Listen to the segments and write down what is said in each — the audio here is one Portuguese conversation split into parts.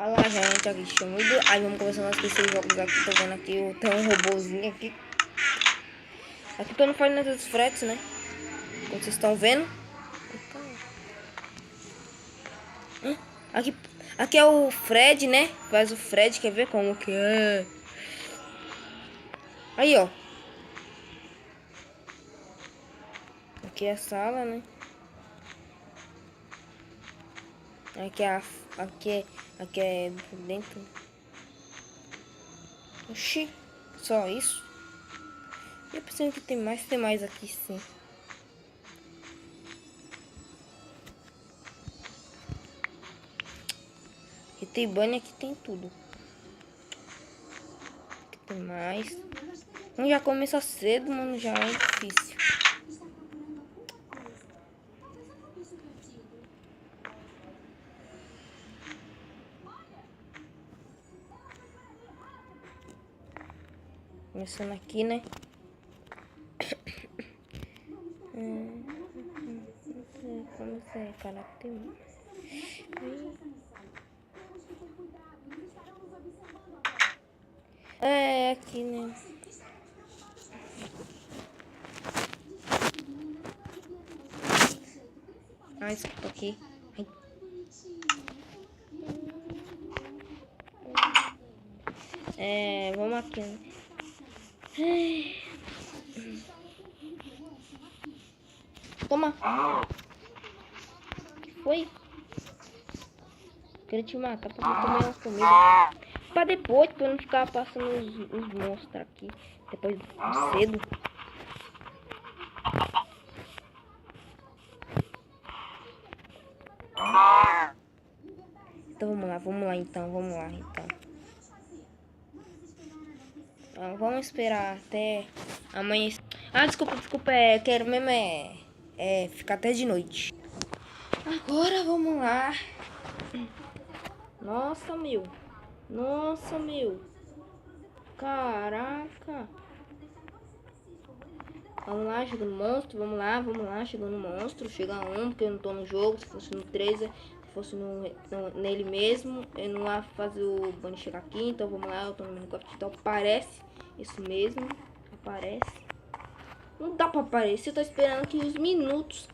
Olha lá, gente, aqui chama. Aí vamos começar a esquecer os jogos aqui. Tô vendo aqui, tem um robôzinho aqui. Aqui tô no Final Fantasy Fretes, né? Como vocês estão vendo. Aqui é o Fred, né? Faz o Fred, quer ver como que é? Aí, ó. Aqui é a sala, né? Aqui é dentro. Oxi, só isso? Eu pensei que tem mais aqui sim. Aqui tem banho, aqui tem tudo. Aqui tem mais. Já começa cedo, mano, já é difícil. Começando aqui, né? Como é, cara? É, aqui, né? Ah, isso aqui. É, vamos aqui, né? Toma. O que foi? Queria te matar pra comer umas comidas. Pra depois, pra não ficar passando os monstros aqui. Depois cedo. Então vamos lá então. Vamos esperar até amanhã. Ah, desculpa, eu quero mesmo ficar até de noite. Agora vamos lá. Nossa, meu. Caraca. Vamos lá, chegando monstro. Vamos lá, chegando monstro. Chega um, porque eu não tô no jogo. Se fosse no 3, se fosse nele mesmo, eu não ia fazer o Bunny chegar aqui. Então vamos lá, eu tô no Minecraft. Então aparece. Isso mesmo, aparece. Não dá pra aparecer, eu tô esperando aqui os minutos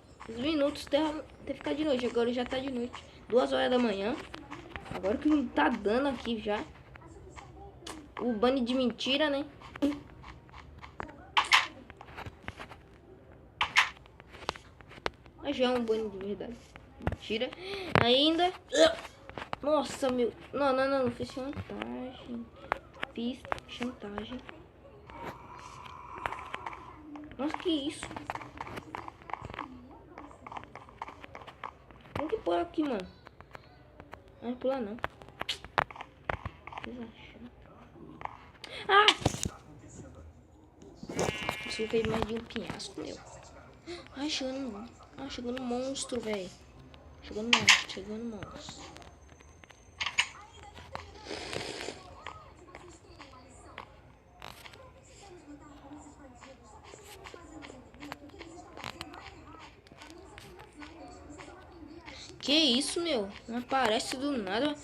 até ficar de noite. Agora já tá de noite, 2 horas da manhã. Agora que não tá dando aqui já. O Bunny de mentira, né? Mas já é um Bunny de verdade. Mentira. Ainda. Nossa, meu. Não. Fiz chantagem. Nossa, que isso? Tem que pôr aqui, mano. Não vai pular, não. Ah! Isso fez mais de um pinhasco, meu. Ai, chegando monstro, velho. Chegando monstro. Que isso, meu? Não aparece do nada.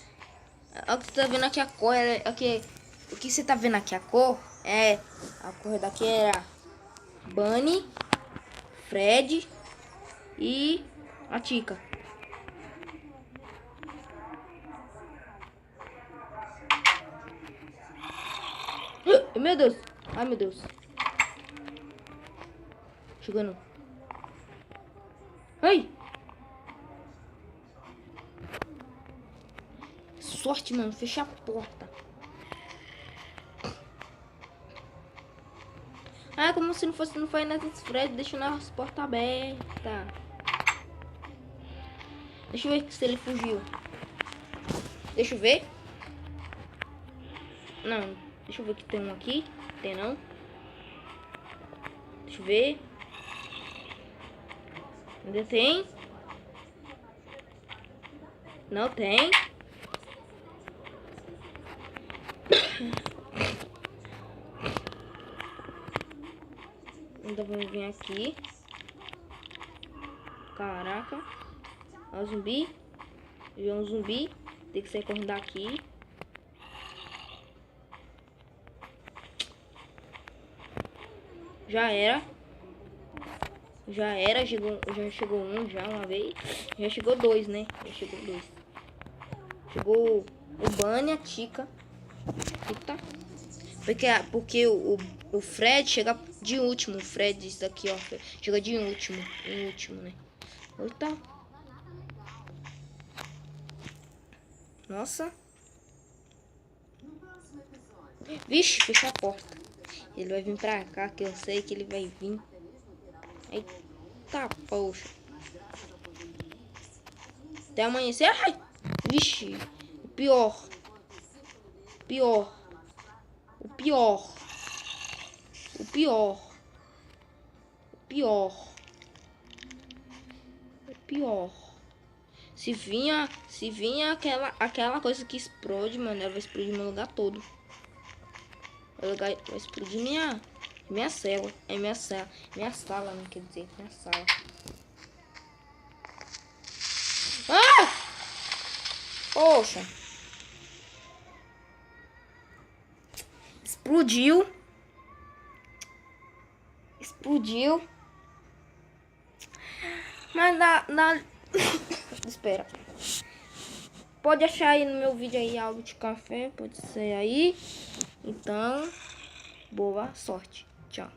Olha o que você tá vendo aqui a cor. O que você tá vendo aqui a cor é... A cor daqui era Bunny, Fred e a Chica. Meu Deus. Ai, meu Deus. Chegando. Ai. Sorte, mano. Fecha a porta. Ah, como se não fosse no Final Fantasy Fred, deixando as portas abertas. Deixa eu ver se ele fugiu. Deixa eu ver. Não, deixa eu ver que tem um aqui. Tem não. Deixa eu ver. Ainda tem? Não tem. Ainda vamos vir aqui. Caraca. Ó o zumbi. Viu um zumbi. Tem que sair correndo daqui. Já era. Já chegou um já uma vez. Já chegou dois, né? Já chegou dois. Chegou o Bunny, a Chica. Eita. Porque o Fred chega de último. O Fred, isso daqui, ó. Chega de último. Em último, né? Eita. Nossa. Vixe, fechou a porta. Ele vai vir pra cá, que eu sei que ele vai vir. Eita, poxa. Até amanhecer. Ai! Vixe. O pior. Pior. O pior. O pior. O pior. O pior. Se vinha aquela coisa que explode, mano, ela vai explodir meu lugar todo. Ela vai explodir minha cela. É minha sala. Minha sala, não quer dizer. Minha sala. Ah! Poxa. Explodiu. Explodiu. Mas espera. Pode achar aí no meu vídeo aí algo de café. Pode ser aí. Então, boa sorte. Tchau.